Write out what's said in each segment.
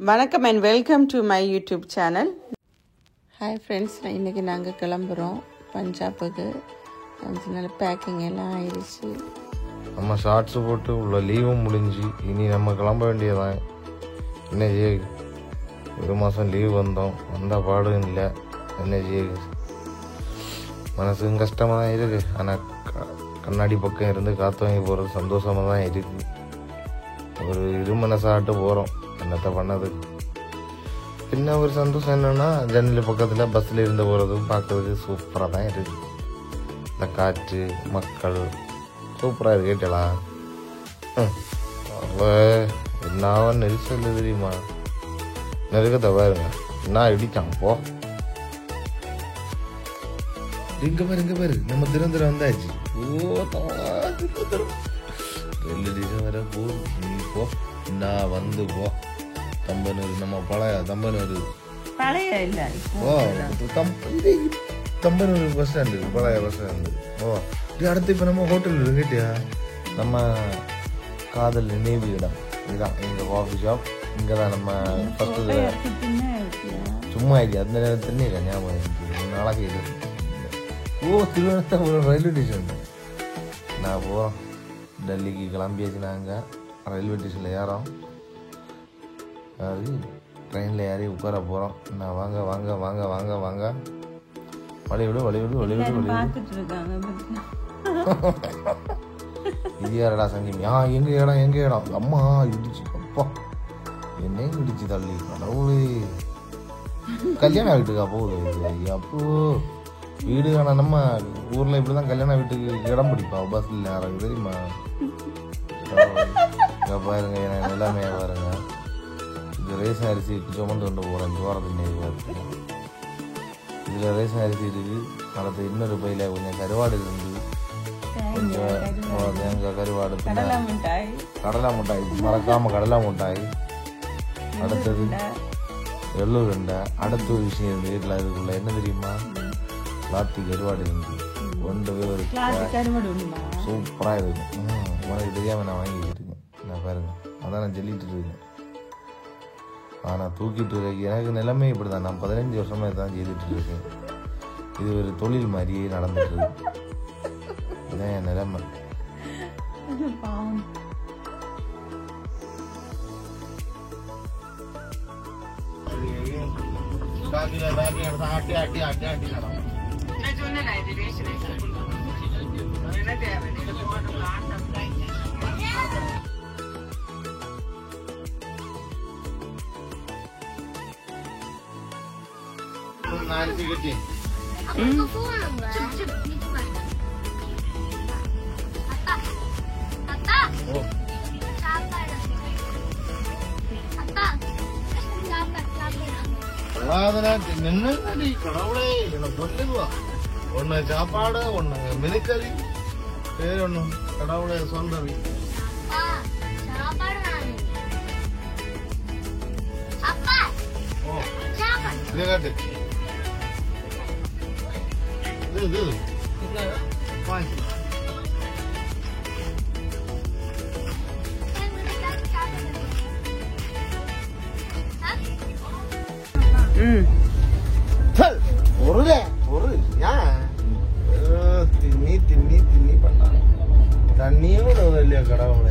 வணக்கம் and welcome to my YouTube channel. Hi friends, இன்னைக்கு நாங்கள் கிளம்புறோம் பஞ்சாபுக்கு. அதனால பேக்கிங் எல்லாம் ஆயிடுச்சு. நம்ம ஷார்ட்ஸ் போட்டு உள்ள லீவும் முடிஞ்சு இனி நம்ம கிளம்ப வேண்டியதான். என்ன செய்ய ஒரு மாதம் லீவ் வந்தோம், வந்த பாடும் இல்லை. என்ன செய்ய மனசுக்கும் கஷ்டமாக தான் இருக்குது. ஆனால் கண்ணாடி பக்கம் இருந்து காற்று வாங்கி போகிறது சந்தோஷமாக தான் இருக்குது. ஒரு இருமனசாட்டு போகிறோம் என்னத்தை பண்ணது. பின்ன ஒரு சந்தோஷம் என்னென்னா ஜன்னல் பக்கத்தில் பஸ்ஸில் இருந்து போகிறதும் பார்க்கறதுக்கு சூப்பராக தான் இருக்குது. இந்த காற்று மக்கள் சூப்பராக இருக்கு. கேட்டலாம் என்ன நெரிசல் தெரியுமா? நெருக்கத்தை பாருங்க என்ன இடிச்சான். போ இங்க பாரு நம்ம திறந்துட வந்தாச்சு. வர போ நீ போ நான் வந்து போ. தம்பனூர் நம்ம பழைய தம்பனூர் இல்ல தம்பனூர் பஸ் ஸ்டாண்டு, பழைய பஸ் ஸ்டாண்டு. அடுத்து இப்போ நம்ம ஹோட்டல் கேட்டியா? நம்ம காதல் நினைவு இடம் இதுதான் எங்கள் காஃபி ஷாப். இங்கே தான் நம்ம ஃபஸ்ட்டு சும்மா ஆயிடுச்சு. அந்த நேரத்தில் இல்லை ஞாபகம் இருந்துச்சு. நாளாக இது திருவனந்தபுரம் ரயில்வே ஸ்டேஷன் நான் போகிறோம். டெல்லிக்கு கிளம்பியாச்சு. நாங்கள் ரயில்வே ஸ்டேஷனில் ஏறோம். அது ட்ரெயினில் ஏறி உட்கார போகிறோம். நான் வாங்க வாங்க வாங்க வாங்க வாங்க வழிவிடு இது யாரடா சங்கீமி? எங்கள் இடம் அம்மா இடிச்சு. அப்பா என்ன இடிச்சு தள்ளி கடவுளே. கல்யாண வீட்டுக்கா போகுது? அப்போ வீடு காண நம்ம ஊரில் இப்படி தான் கல்யாண வீட்டுக்கு இடம் பிடிப்பா பஸ்ஸில் யாராவது தெரியுமா? பாருங்க எனக்கு எல்லாமே பாருங்க. இது ரேஷன் அரிசி சுமந்து கொண்டு போகிறேன். ஜோரத்தின் இதில் ரேஷன் அரிசி இருக்குது. அடுத்து இன்னொரு பையில கொஞ்சம் கருவாடு இருந்து கொஞ்சம் தேங்காய் கருவாடு, கடலை மிட்டாய் மறக்காம கடலை மிட்டாய். அடுத்தது எள்ளுருண்டை. அடுத்த ஒரு விஷயம் இருந்து வீட்டில் அதுக்குள்ள என்ன தெரியுமா? லாத்தி கருவாடு இருந்து கொண்டு போய் ஒரு சூப்பராக இருக்கும். உனக்கு தெரியாமல் நான் வாங்கிக்கிட்டு இருக்கேன். நான் பாருங்க அதான் நான் சொல்லிட்டு இருக்கேன். ஆனால் தூக்கிட்டு இருக்க எனக்கு நிலைமை இப்படி தான். நான் 15 வருஷமாக தான் செய்துட்டு இருக்கேன். இது ஒரு தொழில் மாதிரியே நடந்துட்டு இருக்கு. இதான் என் நிலைமை. கடவுளே எனக்கு சொல்லுவா. ஒன்னு சாப்பாடு, ஒண்ணு மினுக்கறி, பேர் ஒண்ணு கடவுளே சொந்தவி. காட்டு தின்னி பண்ணாங்க. தண்ணியோட இல்லையா கடவுளே?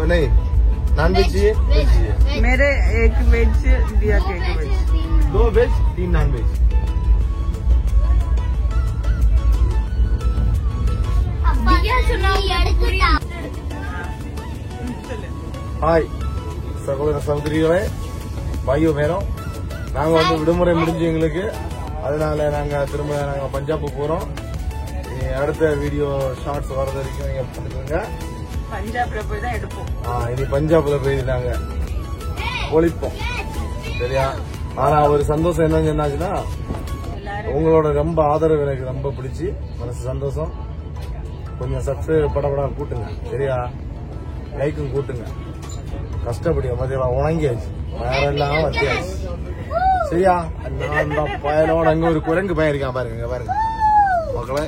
नहीं नॉन वेज चाहिए? मेरे एक वेज दिया के एक veg, 2 veg 3 non veg. Hi சகோதர சகோதரிகளே, பாயோ பேரும். நாங்க வந்து விடுமுறை முடிஞ்சு எங்களுக்கு. அதனால நாங்க திரும்ப பஞ்சாப் போறோம். அடுத்த வீடியோ ஷார்ட்ஸ் வர்றது வரைக்கும் நீங்க பார்த்துக்கோங்க. பஞ்சாப்ல போய் தான் எடுப்போம். இனி பஞ்சாப்ல போய் நாங்க ஒழிப்போம். சரியா? ஆனா ஒரு சந்தோஷம் என்னன்னு சொன்னாச்சுன்னா, உங்களோட ரொம்ப ஆதரவு எனக்கு ரொம்ப பிடிச்சி மனசு சந்தோஷம். கொஞ்சம் சப்ஸ்கிரைப் படப்பட கூட்டுங்க. சரியா? லைக்கும் கூட்டுங்க. கஷ்டப்படியா மதியம் உணங்கியாச்சு வேறெல்லாம் வத்தியாச்சு சரியா நான் அந்த பயலோட அங்க ஒரு குரங்கு பையன் இருக்கான் பாருங்க பாருங்க மக்களே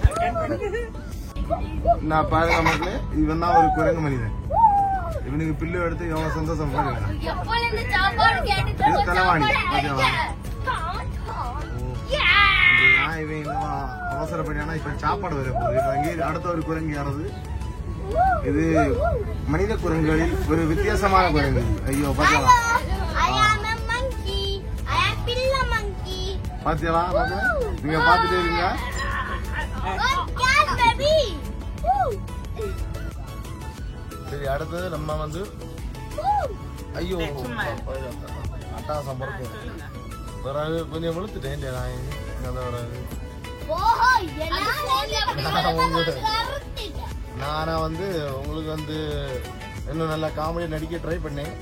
நான் பாருங்க மக்களே இவன் தான் ஒரு குரங்கு மனிதன் இவனுக்கு பில்லு எடுத்து எவ்வளவு சந்தோஷம் பாருங்க தலைவாணி இவன் அவசரப்படியானா இப்ப சாப்பாடு வர போகுது அங்கே அடுத்த ஒரு குரங்கு யாரது இது மனித குரங்குகளில் ஒரு வித்தியாசமான குரங்கு ஐயோ பாத்தியா பாத்தியா நீங்க பாத்துட்டே இருங்க சரி அடுத்தது நம்ம வந்து ஐயோ அட்டாசம் பொறுப்பு பிறகு கொஞ்சம் வெளுத்துட்டேன் நானா வந்து உங்களுக்கு வந்து இன்னும் நல்லா காமெடி நடிக்க ட்ரை பண்ணேன்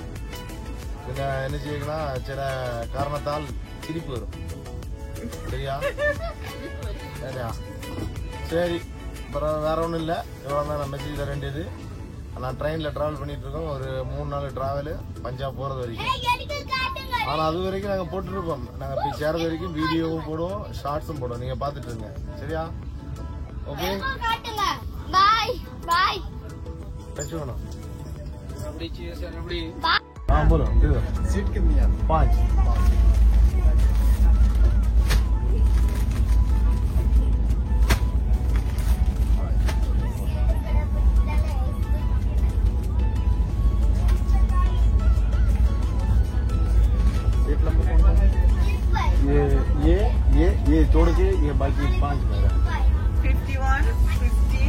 என்ன செய்யுங்கன்னா சில காரணத்தால் சிரிப்பு வரும் சரியா சரியா சரி அப்புறம் வேற ஒன்றும் இல்லை இவ்வளோ தான் நான் மெசேஜ் தர வேண்டியது நான் ட்ரெயினில் ட்ராவல் பண்ணிட்டு இருக்கோம் ஒரு 3 நாள் ட்ராவலு பஞ்சாப் போகிறது வரைக்கும் ஆனால் அது வரைக்கும் நாங்கள் போட்டுருப்போம் நாங்கள் போய் சேர்றது வரைக்கும் வீடியோவும் போடுவோம் ஷார்ட்ஸும் போடுவோம் நீங்கள் பார்த்துட்டு இருங்க சரியா ஓகே टच होना हाँ बोलो सीट कितनी है 5 सीट नंबर कौन सा ये छोड़ के ये बाकी 5 मेरा 51, 50,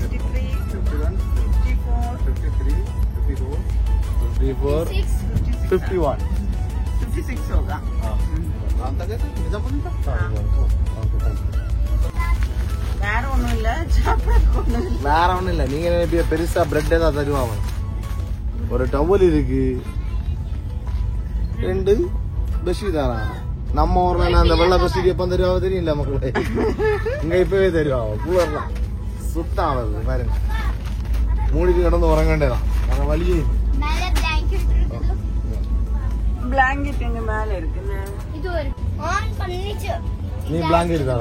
53, 51 53 54 54 51 56 होगा। வேற ஒண்ணும் இல்ல நீங்க பெருசா பிரெட் ஏதாவது தருவாங்க ஒரு டவல் இருக்கு 2 பெட்ஷீட் தரான் நம்ம ஊர்ல அந்த வெள்ள பெட்ஷீட் எப்ப தருவா தெரியல மக்களே இங்க இப்பவே தருவாங்க கூலர்லாம் சுத்தம் ஆகுது பாருங்க மூடிட்டு கிடந்து உறங்க வேண்டியதான் அந்த வழியே பிளாங்கெட் எங்க மேல இருக்குன்னு நீ பிளாங்கெட் தர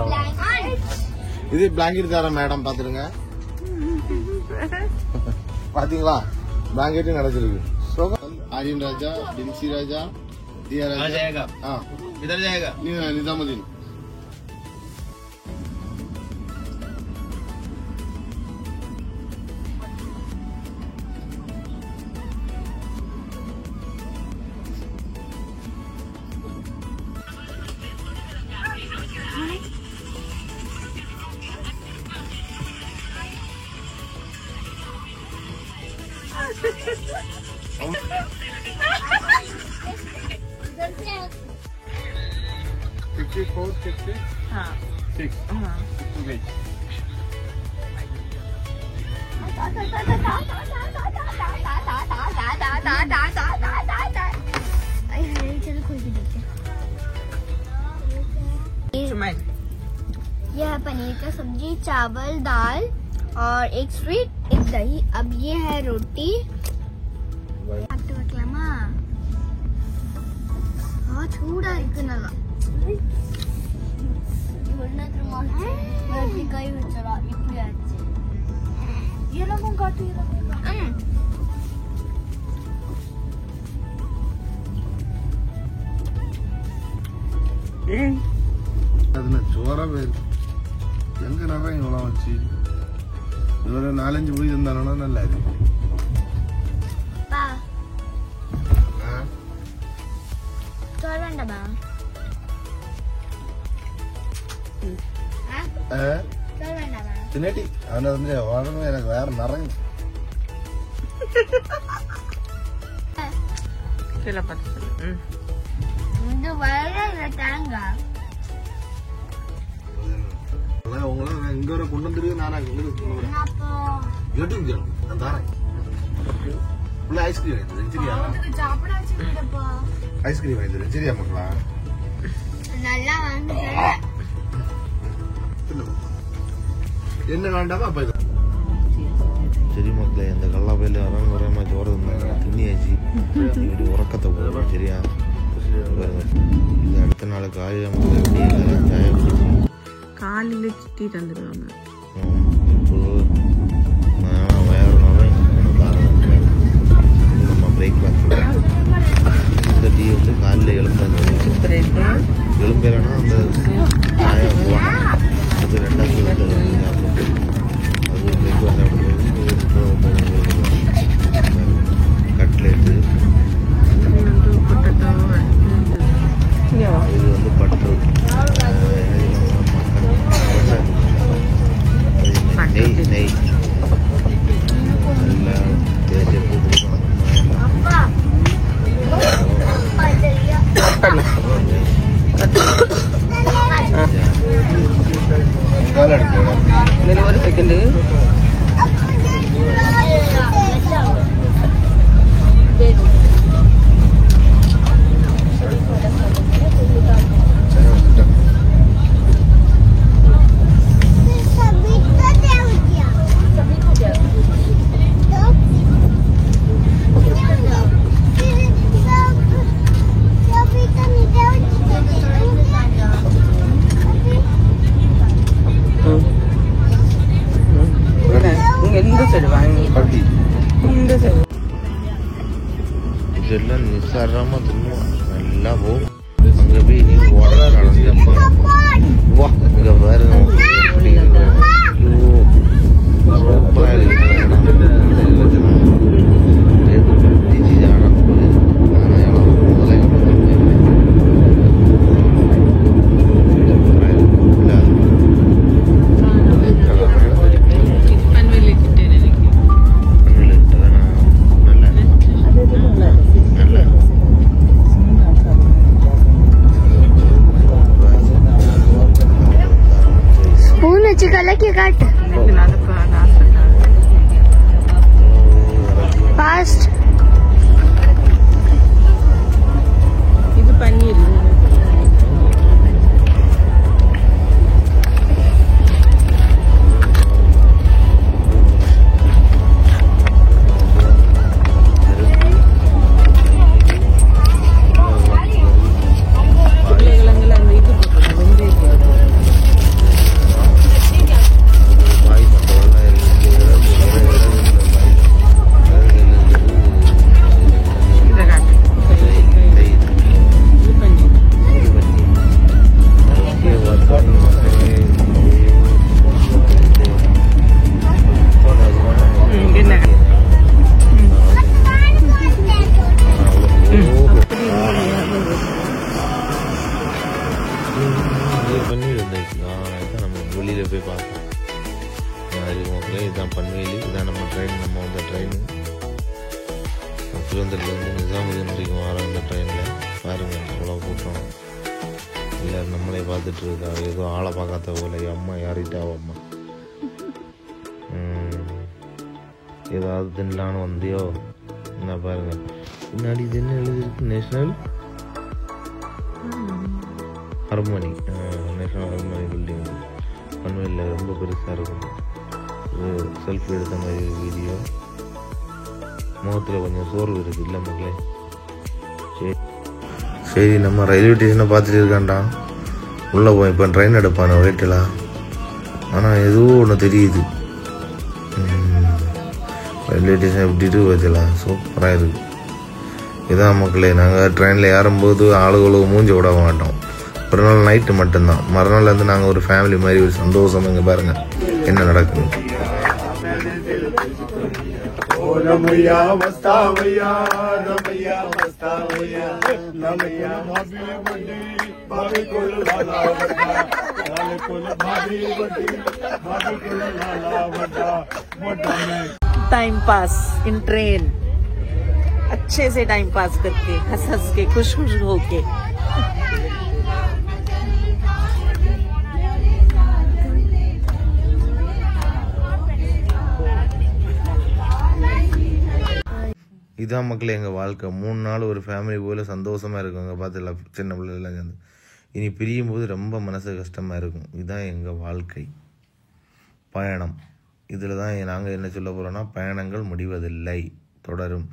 இது பிளாங்கெட் தர மேடம் பாத்துருங்க பாத்தீங்களா பிளாங்கெட்டும் கிடைச்சிருக்கு आर्यन राजा डिंसी राजा दिया राजा जाएगा हाँ इधर जाएगा निजामुद्दीन हाँ यह पनीर का सब्जी चावल दाल और एक स्वीट एक दही अब ये है रोटी चूड़ा चोरा எங்க நிறைய இவ்வளோ வச்சு இவரை 4-5 போய் இருந்தானா நல்லா இருக்கு தினேட்டி அவனை வந்து உடம்பு எனக்கு வேற நிறைய உங்களை இங்க வர கொண்டு வந்துருக்கு நானா நான் தரேன் ஐஸ்கிரீம் வாங்கிட்டு சரியா ஐஸ்கிரீம் வாங்கிட்டு சரியா மக்களா என்ன வேண்டாமா அப்ப சரி மக்களே இந்த கல்லாப்பையில வரங்க வர மாதிரி ஓடுது திண்ணியாச்சு இப்படி உறக்கத்தை போடுவோம் சரியா. இது அடுத்த நாள் காலையில் நமக்கு காலையில் சுற்றி தந்துடுவாங்க. நம்ம பிரேக்ஃபாஸ்ட் இந்த டீ வந்து காலையில் எலும்பேலனா அந்த சாயம் அது ரெண்டாவது அது பிரேக்ஃபாஸ்ட் கட்லெட்டு இது வந்து பட்டர் நெய் நெய் நல்லா தேய்ச்சி கொடுப்பாங்க. ஒரு செகண்டு இதெல்லாம் நிசாரமா தின்னுவோம். நல்லா போகும். அங்கே போய் நீ ஓட நடந்து வா இங்கே பாருங்க சூப்பராக இருக்கு. Fast. இது பன்னீர். வெளியில் போய் பார்ப்போம். இதுதான் பன்வேலி. இதான் நம்ம ட்ரெயின். நம்ம வந்த ட்ரெயின் திருவந்தூர்லேருந்து நிஜாமுதீன் வரைக்கும் வர அந்த ட்ரெயினில் பாருங்கள் அவ்வளோ கூட்டம். எல்லோரும் நம்மளே பார்த்துட்டு இருக்கா. ஏதோ ஆளை பார்க்காத போல அம்மா யாரிட்டாவோ அம்மா ஏதாவது தின்னலான்னு வந்தியோ என்ன பாருங்கள். முன்னாடி இது என்ன எழுதிருக்கு? National harmony. National harmony building பன்வேலில் ரொம்ப பெருசாக இருக்கும். இது செல்ஃபி எடுத்த மாதிரி வீடியோ. முகத்தில் கொஞ்சம் சோர்வு இருக்குது இல்லை மக்களே. சரி சரி நம்ம ரயில்வே ஸ்டேஷனை பார்த்துட்டு இருக்கான்டா. உள்ளே போய் இப்போ ட்ரெயின் எடுப்பானே வெயிட்டில். ஆனால் எதுவும் ஒன்று தெரியுது. ரயில்வே ஸ்டேஷன் எப்படிட்டு வச்சலாம் சூப்பராக இருக்குது. இதான் மக்களே, நாங்கள் ட்ரெயினில் ஏறும்போது ஆளுகளும் மூஞ்சி விட மாட்டோம். ஒரு நாள் நைட்டு மட்டும்தான். மறுநாள் வந்து நாங்கள் ஒரு ஃபேமிலி மாதிரி ஒரு சந்தோஷம். இங்கே பாருங்கள் என்ன நடக்குது. रमैया मस्ता भैया रमैया मस्ता भैया रमैया भाभी बड़ी भाभी को लाला बड़ा लाले को भाभी बड़ी भाभी को लाला बड़ा मोटा में टाइम पास इन ट्रेन अच्छे से टाइम पास करके हंस हंस के खुश खुश होके. இதான் மக்களே எங்கள் வாழ்க்கை. 3 நாள் ஒரு ஃபேமிலி போல் சந்தோஷமாக இருக்குங்க. பார்த்துல சின்ன பிள்ளைலாம் சேர்ந்து. இனி பிரியும் போது ரொம்ப மனசு கஷ்டமாக இருக்கும். இதுதான் எங்கள் வாழ்க்கை பயணம். இதில் தான் நாங்கள் என்ன சொல்ல போகிறோன்னா, பயணங்கள் முடிவதில்லை, தொடரும்.